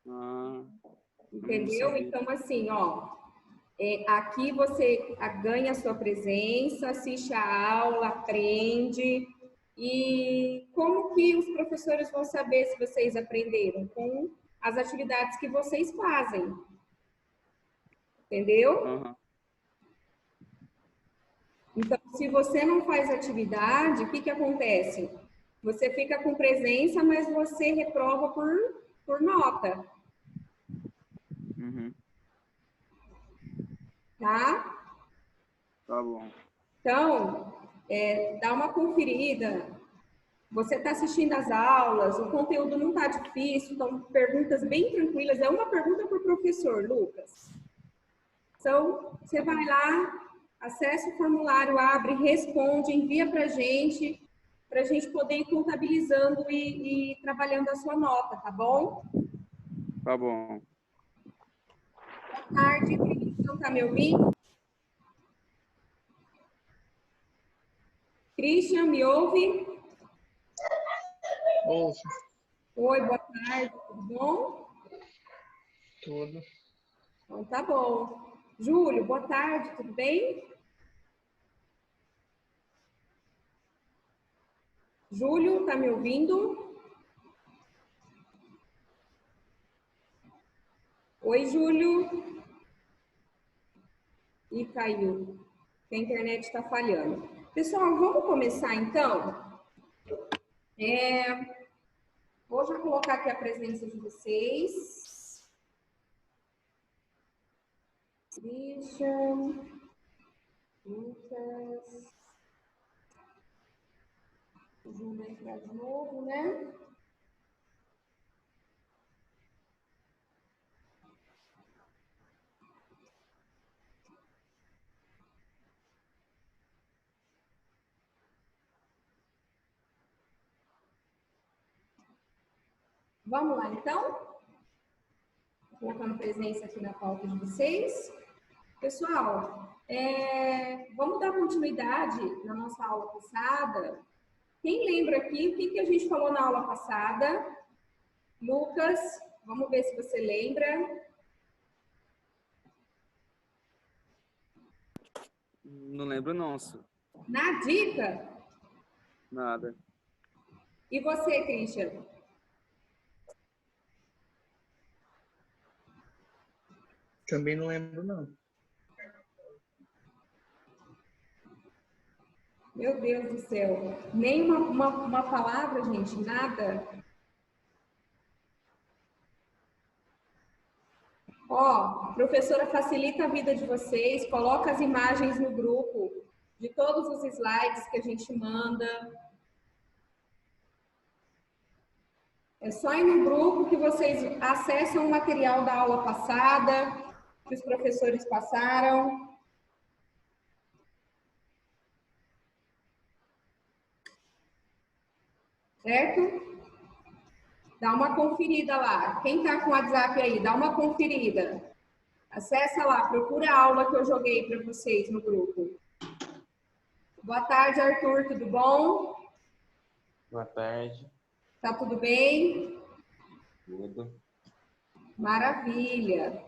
Ah, entendeu? Então, assim, ó, aqui você ganha a sua presença, assiste a aula, aprende. E como que os professores vão saber se vocês aprenderam? Com as atividades que vocês fazem. Entendeu? Uhum. Então, se você não faz atividade, o que que acontece? Você fica com presença, mas você reprova por nota. Uhum. Tá? Tá bom. Então, dá uma conferida. Você está assistindo as aulas, o conteúdo não está difícil, então perguntas bem tranquilas. É uma pergunta por professor, Lucas. Então, você vai lá, acessa o formulário, abre, responde, envia para a gente poder ir contabilizando e trabalhando a sua nota, tá bom? Tá bom. Boa tarde, Cristian, tá me ouvindo? Cristian, me ouve? Ouço. Oi, boa tarde, tudo bom? Tudo. Então tá bom. Júlio, boa tarde, tudo bem? Júlio, tá me ouvindo? Oi, Júlio. Ih, caiu. A internet está falhando. Pessoal, vamos começar então? Vou já colocar aqui a presença de vocês. Christian, Lucas. O João vai entrar de novo, né? Vamos lá, então? Colocando presença aqui na pauta de vocês. Pessoal, vamos dar continuidade na nossa aula passada. Quem lembra aqui o que a gente falou na aula passada? Lucas, vamos ver se você lembra. Não lembro, não. Na dica? Nada. E você, Christian? Também não lembro, não. Meu Deus do céu. Nem uma palavra, gente, nada. Ó, professora facilita a vida de vocês, coloca as imagens no grupo de todos os slides que a gente manda. É só ir no grupo que vocês acessam o material da aula passada, que os professores passaram. Certo? Dá uma conferida lá. Quem tá com o WhatsApp aí, dá uma conferida. Acessa lá, procura a aula que eu joguei para vocês no grupo. Boa tarde, Arthur, tudo bom? Boa tarde. Tá tudo bem? Tudo. Maravilha.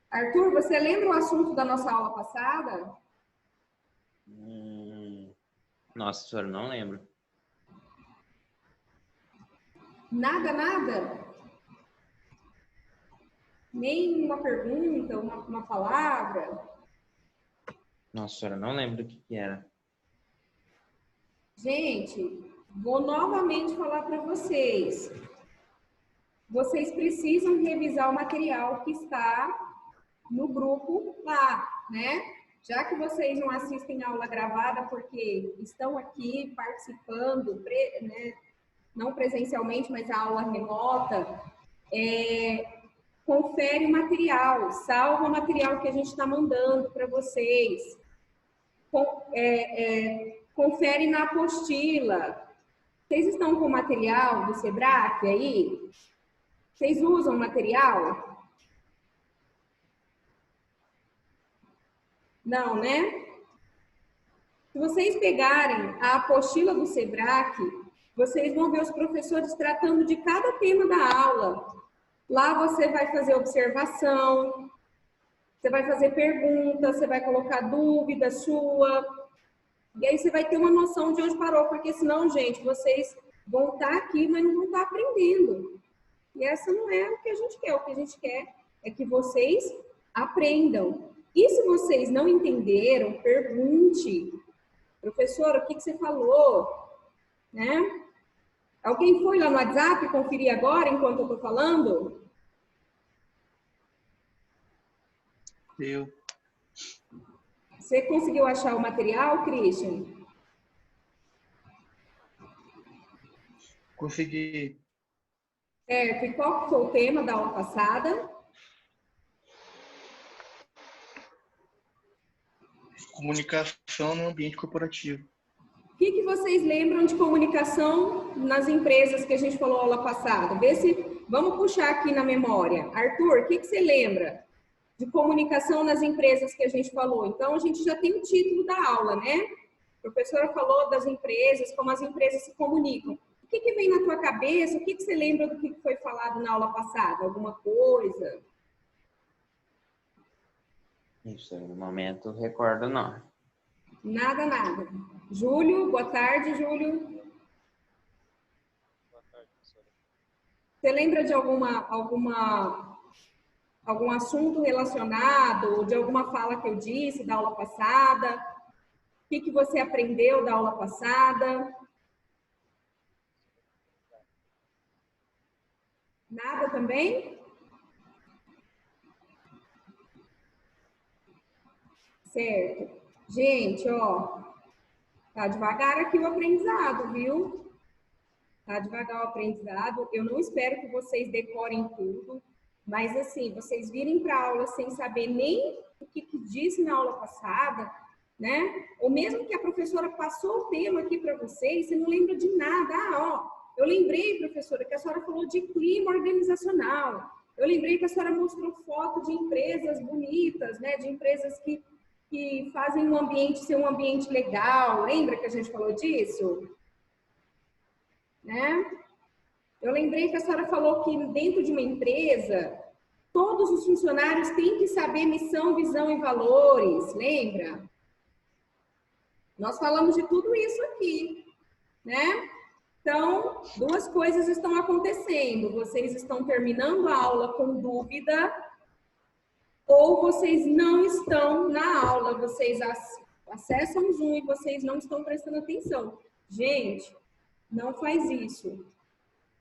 Arthur, você lembra o assunto da nossa aula passada? Nossa, senhora, não lembro. Nada, nada? Nem uma pergunta, uma palavra? Nossa, senhora, não lembro do que era. Gente, vou novamente falar para vocês. Vocês precisam revisar o material que está no grupo lá, né? Já que vocês não assistem a aula gravada porque estão aqui participando, né? Não presencialmente, mas a aula remota, confere o material, salva o material que a gente está mandando para vocês, confere na apostila. Vocês estão com o material do Sebrae aí? Vocês usam material? Não, né? Se vocês pegarem a apostila do Sebrae, vocês vão ver os professores tratando de cada tema da aula. Lá você vai fazer observação, você vai fazer perguntas, você vai colocar dúvida sua. E aí você vai ter uma noção de onde parou, porque senão, gente, vocês vão estar aqui, mas não vão estar aprendendo. E essa não é o que a gente quer. O que a gente quer é que vocês aprendam. E se vocês não entenderam, pergunte. Professora, o que você falou? Né? Alguém foi lá no WhatsApp conferir agora, enquanto eu estou falando? Eu. Você conseguiu achar o material, Christian? Consegui. Certo. E qual foi o tema da aula passada? Comunicação no ambiente corporativo. O que vocês lembram de comunicação nas empresas que a gente falou aula passada? Vê se... Vamos puxar aqui na memória. Arthur, o que você lembra de comunicação nas empresas que a gente falou? Então, a gente já tem o título da aula, né? A professora falou das empresas, como as empresas se comunicam. O que vem na tua cabeça? O que você lembra do que foi falado na aula passada? Alguma coisa? Isso, no momento, recordo não. Nada, nada. Júlio, boa tarde, Júlio. Boa tarde, professora. Você lembra de algum assunto relacionado, ou de alguma fala que eu disse da aula passada? O que você aprendeu da aula passada? Nada também? Certo. Gente, ó, tá devagar aqui o aprendizado, viu? Tá devagar o aprendizado. Eu não espero que vocês decorem tudo, mas assim, vocês virem para a aula sem saber nem o que disse na aula passada, né? Ou mesmo que a professora passou o tema aqui para vocês, você não lembra de nada. Ah, ó, eu lembrei, professora, que a senhora falou de clima organizacional. Eu lembrei que a senhora mostrou foto de empresas bonitas, né? De empresas que fazem um ambiente ser um ambiente legal. Lembra que a gente falou disso? Né? Eu lembrei que a senhora falou que dentro de uma empresa, todos os funcionários têm que saber missão, visão e valores. Lembra? Nós falamos de tudo isso aqui, né? Então, duas coisas estão acontecendo. Vocês estão terminando a aula com dúvida, ou vocês não estão na aula, vocês acessam o Zoom e vocês não estão prestando atenção. Gente, não faz isso,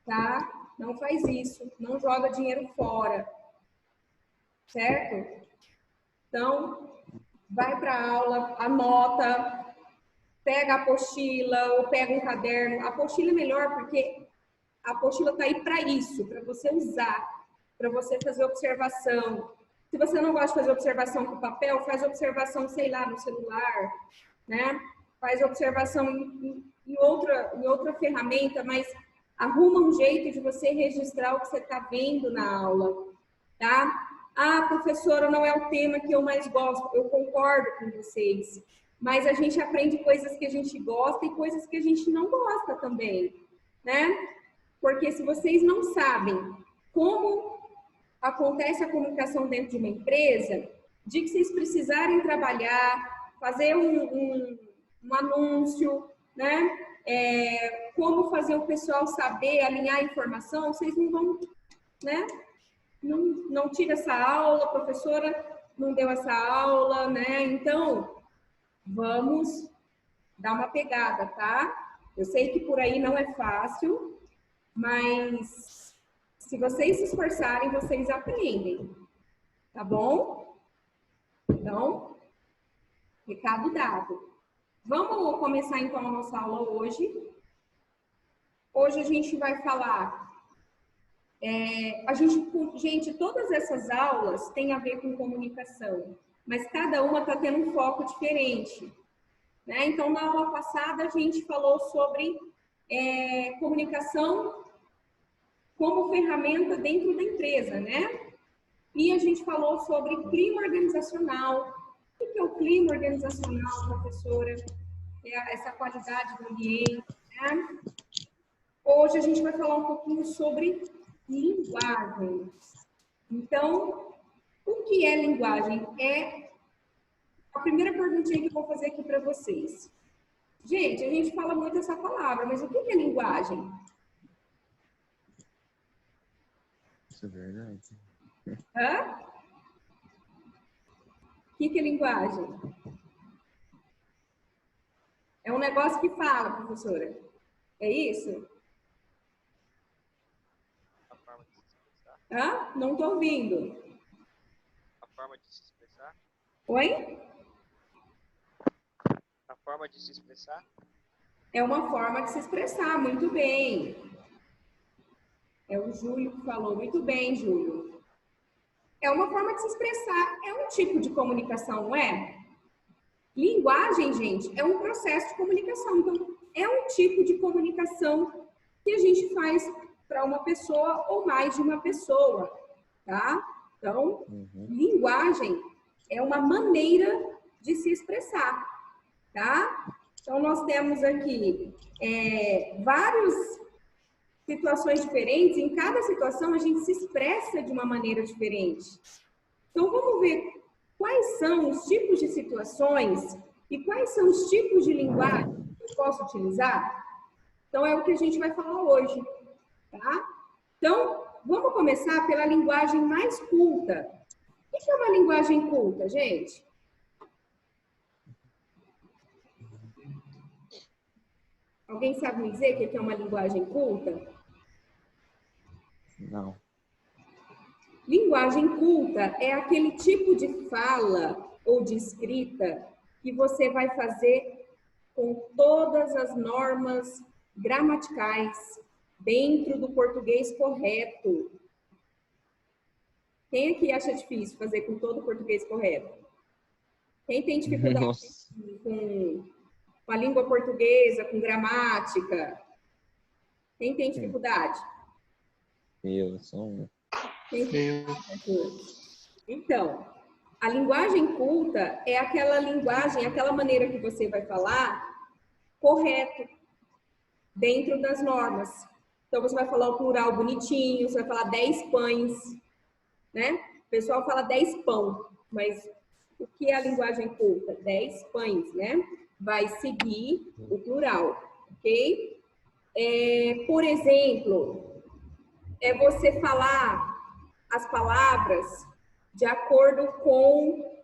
tá? Não faz isso, não joga dinheiro fora, certo? Então, vai para a aula, anota, pega a apostila ou pega um caderno. A apostila é melhor porque a apostila está aí para isso, para você usar, para você fazer observação. Se você não gosta de fazer observação com papel, faz observação, sei lá, no celular, né? Faz observação em outra ferramenta, mas arruma um jeito de você registrar o que você está vendo na aula, tá? Ah, professora, não é o tema que eu mais gosto. Eu concordo com vocês. Mas a gente aprende coisas que a gente gosta e coisas que a gente não gosta também, né? Porque se vocês não sabem como acontece a comunicação dentro de uma empresa, de que vocês precisarem trabalhar, fazer um anúncio, né? Como fazer o pessoal saber alinhar a informação, vocês não vão, né? Não tira essa aula, a professora não deu essa aula, né? Então, vamos dar uma pegada, tá? Eu sei que por aí não é fácil, mas se vocês se esforçarem, vocês aprendem, tá bom? Então, recado dado. Vamos começar então a nossa aula hoje. Hoje a gente vai falar... Gente, todas essas aulas têm a ver com comunicação, mas cada uma está tendo um foco diferente, né? Então, na aula passada, a gente falou sobre comunicação como ferramenta dentro da empresa, né? E a gente falou sobre clima organizacional. O que é o clima organizacional, professora? Essa qualidade do ambiente, né? Hoje a gente vai falar um pouquinho sobre Linguagem. Então, o que é linguagem? É a primeira perguntinha que eu vou fazer aqui para vocês. Gente, a gente fala muito essa palavra, mas o que é linguagem? Isso é verdade. Hã? O que é linguagem? É um negócio que fala, professora. É isso? A forma de se expressar. Hã? Não estou ouvindo. A forma de se expressar. Oi? A forma de se expressar. É uma forma de se expressar, muito bem. É o Júlio que falou, muito bem, Júlio. É uma forma de se expressar, é um tipo de comunicação, não é? Linguagem, gente, é um processo de comunicação. Então, é um tipo de comunicação que a gente faz para uma pessoa ou mais de uma pessoa, tá? Então, linguagem é uma maneira de se expressar, tá? Então, nós temos aqui várias situações diferentes. Em cada situação, a gente se expressa de uma maneira diferente. Então, vamos ver quais são os tipos de situações e quais são os tipos de linguagem que eu posso utilizar. Então, é o que a gente vai falar hoje, tá? Então, vamos começar pela linguagem mais culta. O que é uma linguagem culta, gente? Alguém sabe me dizer o que é uma linguagem culta? Não. Linguagem culta é aquele tipo de fala ou de escrita que você vai fazer com todas as normas gramaticais dentro do português correto. Quem aqui acha difícil fazer com todo o português correto? Quem tem dificuldade Nossa. com a língua portuguesa, com gramática? Quem tem dificuldade? Eu sou um. Então, a linguagem culta é aquela linguagem, aquela maneira que você vai falar correto, dentro das normas. Então, você vai falar o plural bonitinho, você vai falar 10 pães, né? O pessoal fala 10 pão, mas o que é a linguagem culta? 10 pães, né? Vai seguir o plural, ok? Por exemplo, é você falar as palavras de acordo com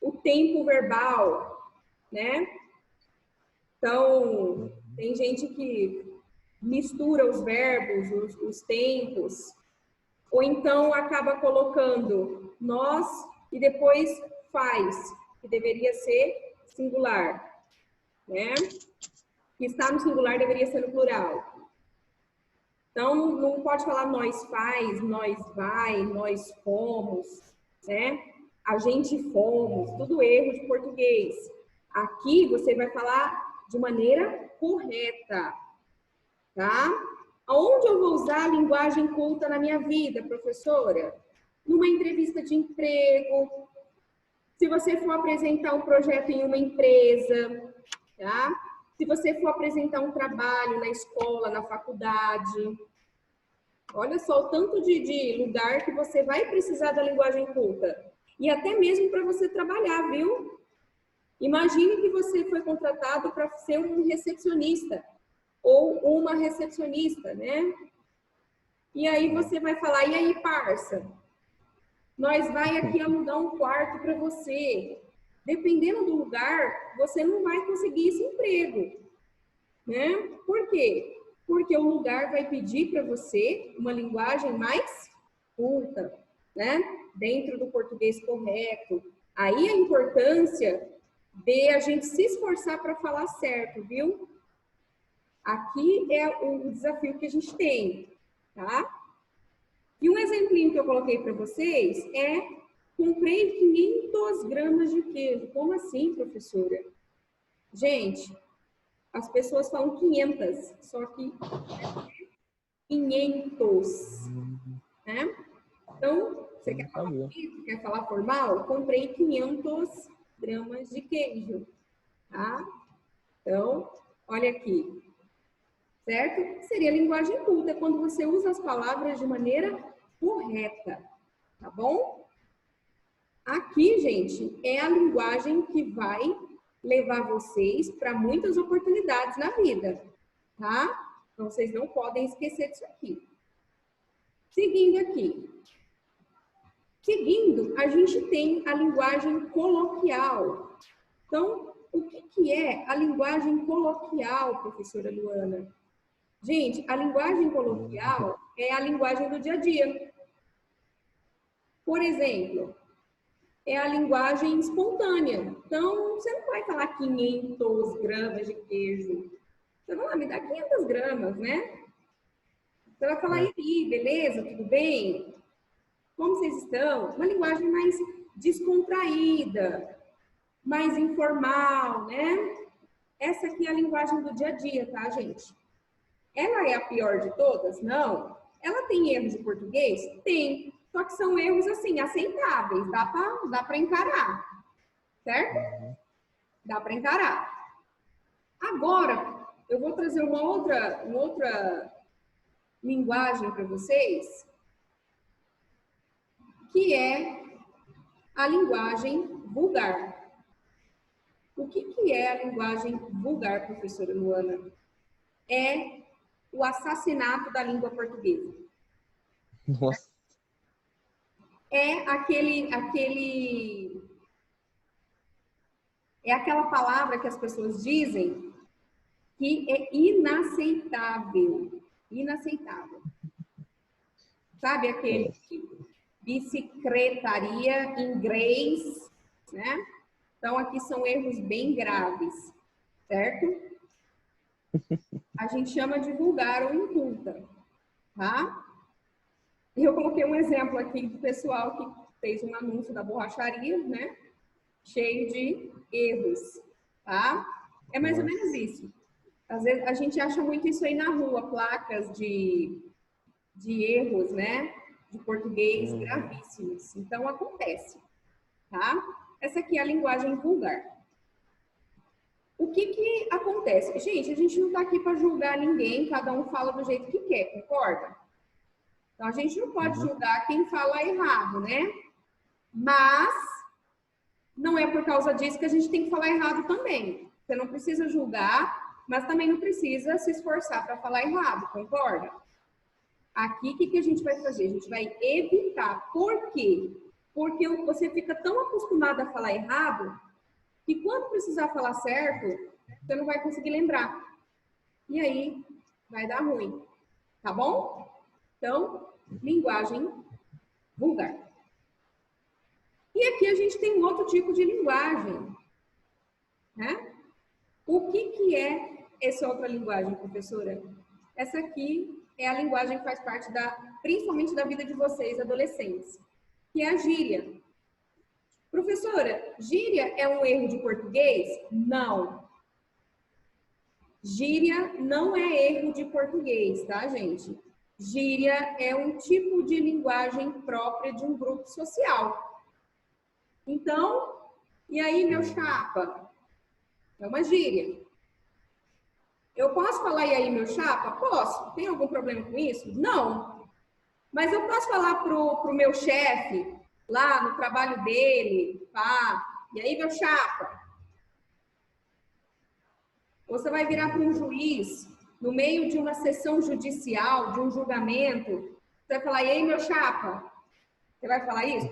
o tempo verbal, né? Então, tem gente que mistura os verbos, os tempos, ou então acaba colocando nós e depois faz, que deveria ser singular, né? Que está no singular deveria ser no plural. Então, não pode falar nós faz, nós vai, nós fomos, né? A gente fomos, tudo erro de português. Aqui você vai falar de maneira correta, tá? Aonde eu vou usar a linguagem culta na minha vida, professora? Numa entrevista de emprego, se você for apresentar um projeto em uma empresa, tá? Se você for apresentar um trabalho na escola, na faculdade. Olha só o tanto de lugar que você vai precisar da linguagem culta. E até mesmo para você trabalhar, viu? Imagine que você foi contratado para ser um recepcionista ou uma recepcionista, né? E aí você vai falar, e aí, parça? Nós vai aqui alugar um quarto para você. Dependendo do lugar, você não vai conseguir esse emprego, né? Por quê? Porque o lugar vai pedir para você uma linguagem mais culta, né? Dentro do português correto. Aí a importância de a gente se esforçar para falar certo, viu? Aqui é o desafio que a gente tem, tá? E um exemplinho que eu coloquei para vocês é: comprei 500 gramas de queijo. Como assim, professora? Gente, as pessoas falam 500, só que 500, né? Então, você quer falar bonito, quer falar formal? Comprei 500 gramas de queijo, tá? Então, olha aqui. certo? Seria linguagem culta, quando você usa as palavras de maneira correta, tá bom? Aqui, gente, é a linguagem que vai levar vocês para muitas oportunidades na vida, tá? Então, vocês não podem esquecer disso aqui. Seguindo aqui. Seguindo, a gente tem a linguagem coloquial. Então, o que é a linguagem coloquial, professora Luana? Gente, a linguagem coloquial é a linguagem do dia a dia. Por exemplo, é a linguagem espontânea. Então, você não vai falar 500 gramas de queijo. Você vai lá, me dá 500 gramas, né? Você vai falar, e aí, beleza? Tudo bem? Como vocês estão? Uma linguagem mais descontraída, mais informal, né? Essa aqui é a linguagem do dia a dia, tá, gente? Ela é a pior de todas? Não. Ela tem erros de português? Tem. Só que são erros, assim, aceitáveis. Dá para encarar. Certo? Dá para encarar. Agora, eu vou trazer uma outra linguagem para vocês, que é a linguagem vulgar. O que é a linguagem vulgar, professora Luana? É o assassinato da língua portuguesa. Nossa. É aquela palavra que as pessoas dizem que é inaceitável. Inaceitável. Sabe aquele bicicletaria em inglês, né? Então, aqui são erros bem graves, certo? A gente chama de vulgar ou inculta, tá? E eu coloquei um exemplo aqui do pessoal que fez um anúncio da borracharia, né? Cheio de erros, tá? É mais ou menos isso. Às vezes a gente acha muito isso aí na rua, placas de erros, né? De português gravíssimos. Então, acontece, tá? Essa aqui é a linguagem vulgar. O que acontece? Gente, a gente não tá aqui para julgar ninguém, cada um fala do jeito que quer, concorda? Então, a gente não pode julgar quem fala errado, né? Mas não é por causa disso que a gente tem que falar errado também. Você não precisa julgar, mas também não precisa se esforçar para falar errado, concorda? Aqui, o que a gente vai fazer? A gente vai evitar. Por quê? Porque você fica tão acostumado a falar errado que quando precisar falar certo, você não vai conseguir lembrar. E aí, vai dar ruim. Tá bom? Então, linguagem vulgar. E aqui a gente tem um outro tipo de linguagem, né? O que é essa outra linguagem, professora? Essa aqui é a linguagem que faz parte principalmente da vida de vocês, adolescentes, que é a gíria. Professora, gíria é um erro de português? Não. Gíria não é erro de português, tá, gente? Gíria é um tipo de linguagem própria de um grupo social. Então, e aí, meu chapa? É uma gíria. Eu posso falar e aí, meu chapa? Posso. Tem algum problema com isso? Não. Mas eu posso falar pro meu chefe, lá no trabalho dele, pá, e aí, meu chapa? Você vai virar para um juiz, no meio de uma sessão judicial, de um julgamento, você vai falar, e aí, meu chapa? Você vai falar isso?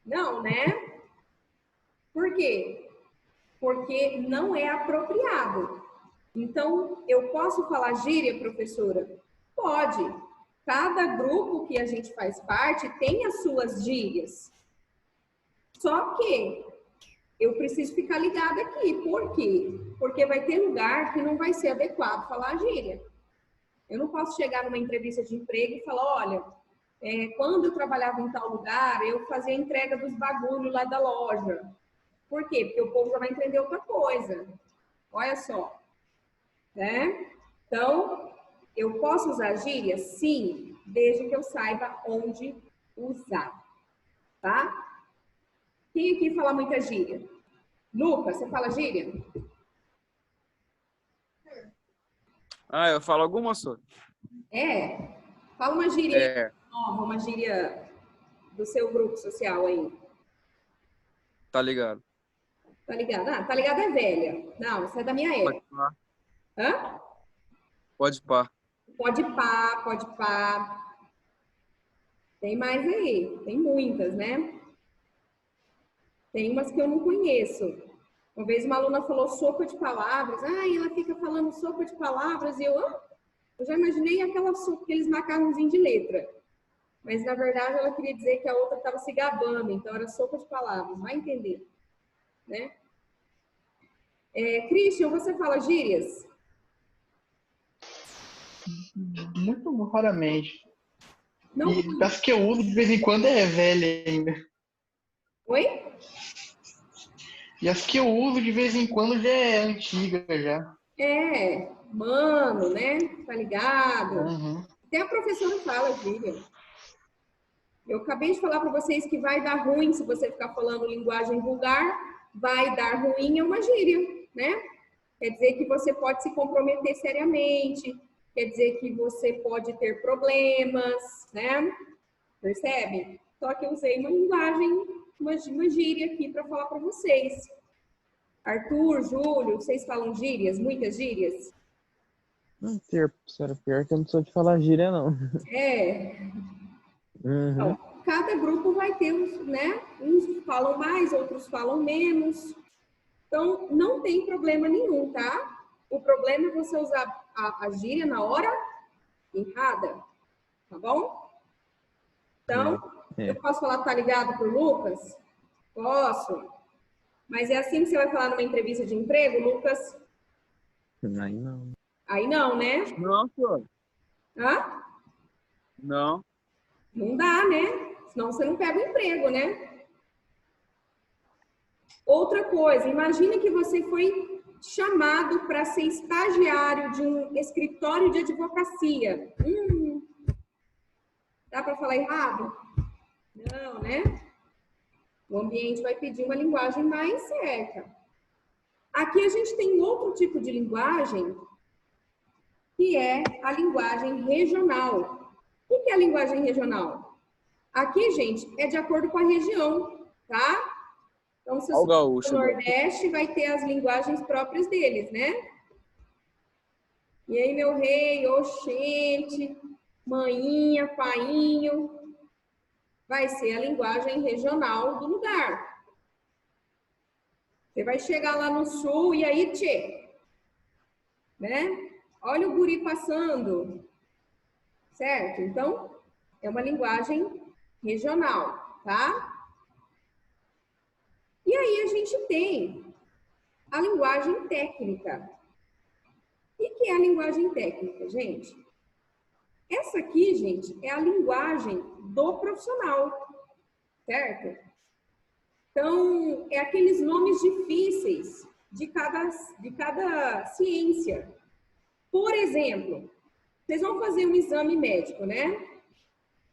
Não, né? Por quê? Porque não é apropriado. Então, eu posso falar gíria, professora? Pode. Cada grupo que a gente faz parte tem as suas gírias. Só que eu preciso ficar ligada aqui. Por quê? Porque vai ter lugar que não vai ser adequado falar gíria. Eu não posso chegar numa entrevista de emprego e falar, olha, quando eu trabalhava em tal lugar, eu fazia a entrega dos bagulhos lá da loja. Por quê? Porque o povo já vai entender outra coisa. Olha só. Né? Então, eu posso usar gíria? Sim, desde que eu saiba onde usar. Tá? Quem aqui fala muita gíria? Lucas, você fala gíria? Ah, eu falo alguma só. É? Fala uma gíria É, nova, uma gíria do seu grupo social aí. tá ligado. Tá ligado? Ah, tá ligado é velha. Não, isso é da minha Pode época. pá. Hã? Pode pá. Pode pá, pode pá. Tem mais aí. Tem muitas, né? Tem umas que eu não conheço. Uma vez uma aluna falou sopa de palavras. Ai, ela fica falando sopa de palavras e eu já imaginei aqueles macarrãozinhos de letra. Mas, na verdade, ela queria dizer que a outra estava se gabando. Então, era sopa de palavras. Vai entender, né? Christian, você fala gírias? Muito raramente. Não. E as que eu uso de vez em quando é velha ainda. Oi? E as que eu uso de vez em quando já é antiga já. Mano, né? Tá ligado? Uhum. Até a professora fala gíria. Eu acabei de falar para vocês que vai dar ruim se você ficar falando linguagem vulgar. Vai dar ruim é uma gíria, né? Quer dizer que você pode se comprometer seriamente, quer dizer que você pode ter problemas, né? Percebe? Só que eu usei uma linguagem, uma gíria aqui para falar para vocês. Arthur, Júlio, vocês falam gírias? Muitas gírias? Não, professora, pior que eu não sou de falar gíria, não. É. Uhum. Então, cada grupo vai ter, né? Uns falam mais, outros falam menos. Então, não tem problema nenhum, tá? O problema é você usar a gíria na hora errada, tá bom? Então, eu posso falar tá ligado pro Lucas? Posso. Mas é assim que você vai falar numa entrevista de emprego, Lucas? Aí não. Aí não, né? Não, senhor. Hã? Não. Não dá, né? Senão você não pega o emprego, né? Outra coisa, imagine que você foi chamado para ser estagiário de um escritório de advocacia. Dá para falar errado? Não, né? O ambiente vai pedir uma linguagem mais certa. Aqui a gente tem outro tipo de linguagem, que é a linguagem regional. O que é a linguagem regional? Aqui, gente, é de acordo com a região, tá? Então, se Ao o gaúcho. Nordeste vai ter as linguagens próprias deles, né? E aí, meu rei, oxente, maninha, painho, vai ser a linguagem regional do lugar. Você vai chegar lá no sul e aí, tchê, né? Olha o guri passando, certo? Então, é uma linguagem regional, tá? E aí a gente tem a linguagem técnica. O que é a linguagem técnica, gente? Essa aqui, gente, é a linguagem do profissional, certo? Então, é aqueles nomes difíceis de cada ciência. Por exemplo, vocês vão fazer um exame médico, né?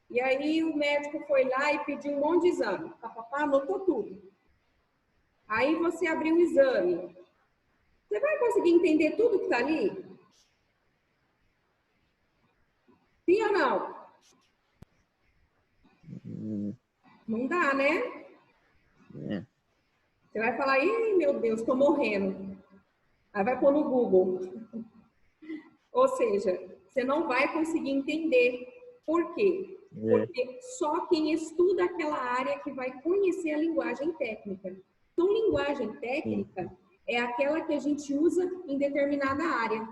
E aí o médico foi lá e pediu um monte de exame. Papapá, anotou tudo. Aí você abriu o exame. Você vai conseguir entender tudo que está ali? Sim ou não? Não dá, né? É. Você vai falar, ih, meu Deus, estou morrendo. Aí vai pôr no Google. Ou seja, você não vai conseguir entender. Por quê? Porque só quem estuda aquela área que vai conhecer a linguagem técnica. Então, linguagem técnica é aquela que a gente usa em determinada área.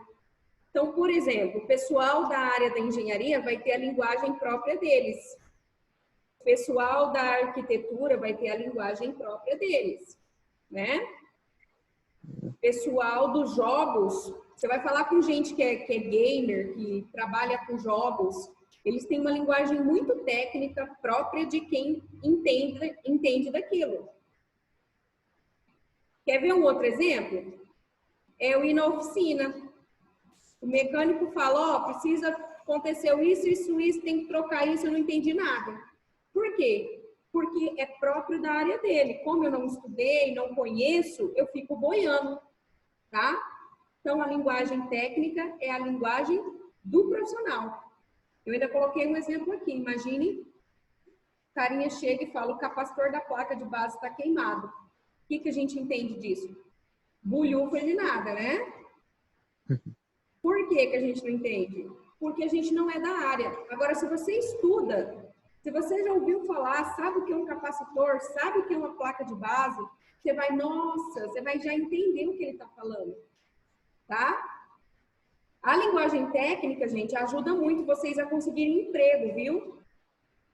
Então, por exemplo, o pessoal da área da engenharia vai ter a linguagem própria deles. O pessoal da arquitetura vai ter a linguagem própria deles, né? O pessoal dos jogos, você vai falar com gente que é gamer, que trabalha com jogos, eles têm uma linguagem muito técnica própria de quem entende daquilo. Quer ver um outro exemplo? É o ir na oficina. O mecânico fala, ó, precisa acontecer isso, tem que trocar isso, eu não entendi nada. Por quê? Porque é próprio da área dele. Como eu não estudei, não conheço, eu fico boiando, tá? Então, a linguagem técnica é a linguagem do profissional. Eu ainda coloquei um exemplo aqui. Imagine, o carinha chega e fala, o capacitor da placa de base está queimado. O que a gente entende disso? Bulhufas de nada, né? Por que a gente não entende? Porque a gente não é da área. Agora, se você estuda, se você já ouviu falar, sabe o que é um capacitor, sabe o que é uma placa de base, você vai, nossa, você vai já entender o que ele está falando, tá? A linguagem técnica, gente, ajuda muito vocês a conseguirem emprego, viu?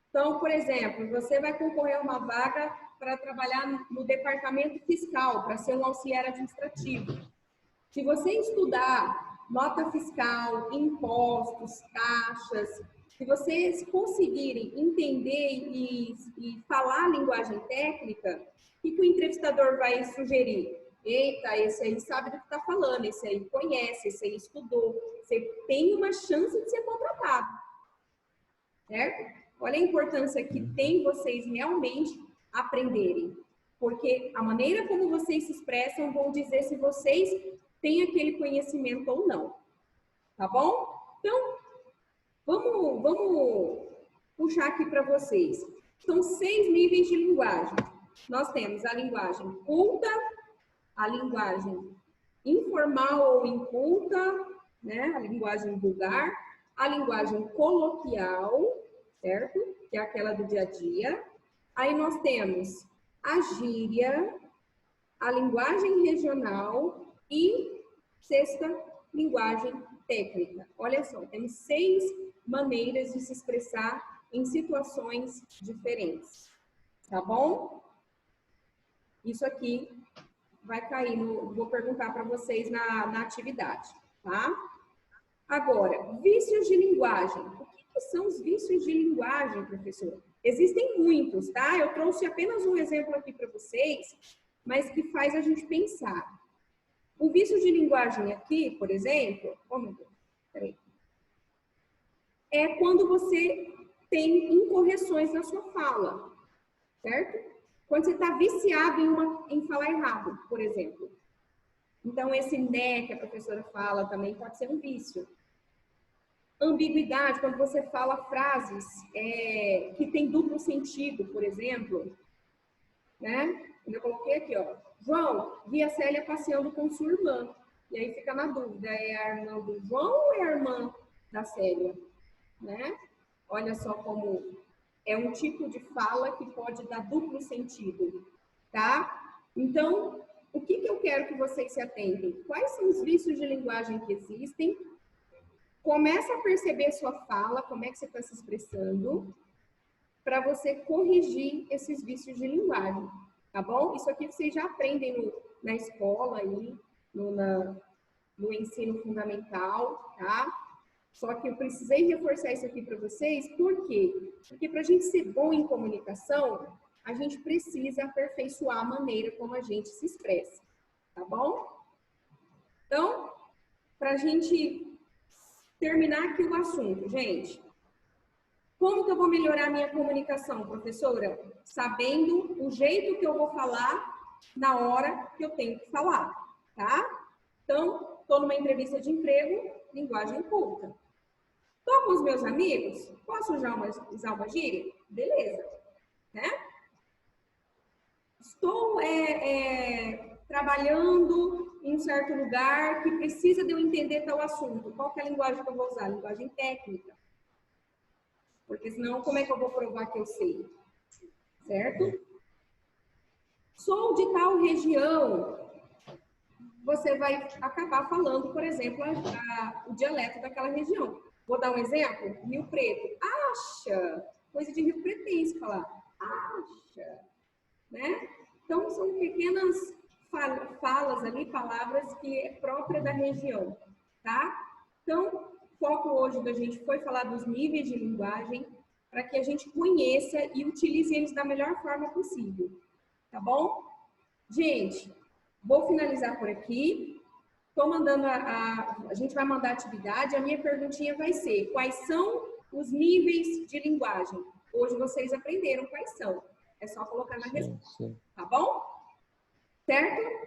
Então, por exemplo, você vai concorrer a uma vaga para trabalhar no departamento fiscal, para ser um auxiliar administrativo. Se você estudar nota fiscal, impostos, taxas, se vocês conseguirem entender e falar a linguagem técnica, o que o entrevistador vai sugerir? Eita, esse aí sabe do que está falando, esse aí conhece, esse aí estudou, você tem uma chance de ser contratado, certo? Olha a importância que tem vocês realmente aprenderem, porque a maneira como vocês se expressam vão dizer se vocês têm aquele conhecimento ou não, tá bom? Então, vamos puxar aqui para vocês. São 6 níveis de linguagem. Nós temos a linguagem culta, a linguagem informal ou inculta, né? A linguagem vulgar, a linguagem coloquial, certo? Que é aquela do dia a dia. Aí nós temos a gíria, a linguagem regional e sexta, linguagem técnica. Olha só, temos 6 maneiras de se expressar em situações diferentes, tá bom? Isso aqui vai cair vou perguntar para vocês na atividade, tá? Agora, vícios de linguagem. O que são os vícios de linguagem, professor? Existem muitos, tá? Eu trouxe apenas um exemplo aqui para vocês, mas que faz a gente pensar. O vício de linguagem aqui, por exemplo, oh meu Deus, peraí, é quando você tem incorreções na sua fala, certo? Quando você está viciado em falar errado, por exemplo. Então, esse né que a professora fala também pode ser um vício. Ambiguidade, quando você fala frases que tem duplo sentido, por exemplo, né? Eu coloquei aqui, ó, João, vi a Célia passeando com sua irmã. E aí fica na dúvida, é a irmã do João ou é a irmã da Célia? Né? Olha só como é um tipo de fala que pode dar duplo sentido, tá? Então, o que eu quero que vocês se atentem? Quais são os vícios de linguagem que existem? Começa a perceber sua fala, como é que você está se expressando, para você corrigir esses vícios de linguagem, tá bom? Isso aqui vocês já aprendem na escola, aí, no ensino fundamental, tá? Só que eu precisei reforçar isso aqui para vocês, por quê? Porque para a gente ser bom em comunicação, a gente precisa aperfeiçoar a maneira como a gente se expressa, tá bom? Então, para a gente terminar aqui o assunto, gente, como que eu vou melhorar a minha comunicação, professora? Sabendo o jeito que eu vou falar na hora que eu tenho que falar, tá? Então, estou numa entrevista de emprego, linguagem culta. Estou com os meus amigos, posso usar uma gíria? Beleza, né? Estou trabalhando em um certo lugar que precisa de eu entender tal assunto. Qual que é a linguagem que eu vou usar? Linguagem técnica. Porque senão, como é que eu vou provar que eu sei? Certo? Sou de tal região. Você vai acabar falando, por exemplo, o dialeto daquela região. Vou dar um exemplo. Rio Preto. Acha. Coisa de Rio Pretense falar. Acha. Né? Então, são pequenas falas ali, palavras que é própria da região. Tá? Então, o foco hoje da gente foi falar dos níveis de linguagem para que a gente conheça e utilize eles da melhor forma possível. Tá bom? Gente, vou finalizar por aqui. Estou mandando a gente vai mandar a atividade. A minha perguntinha vai ser: quais são os níveis de linguagem? Hoje vocês aprenderam quais são. É só colocar na resposta. Tá bom? Certo?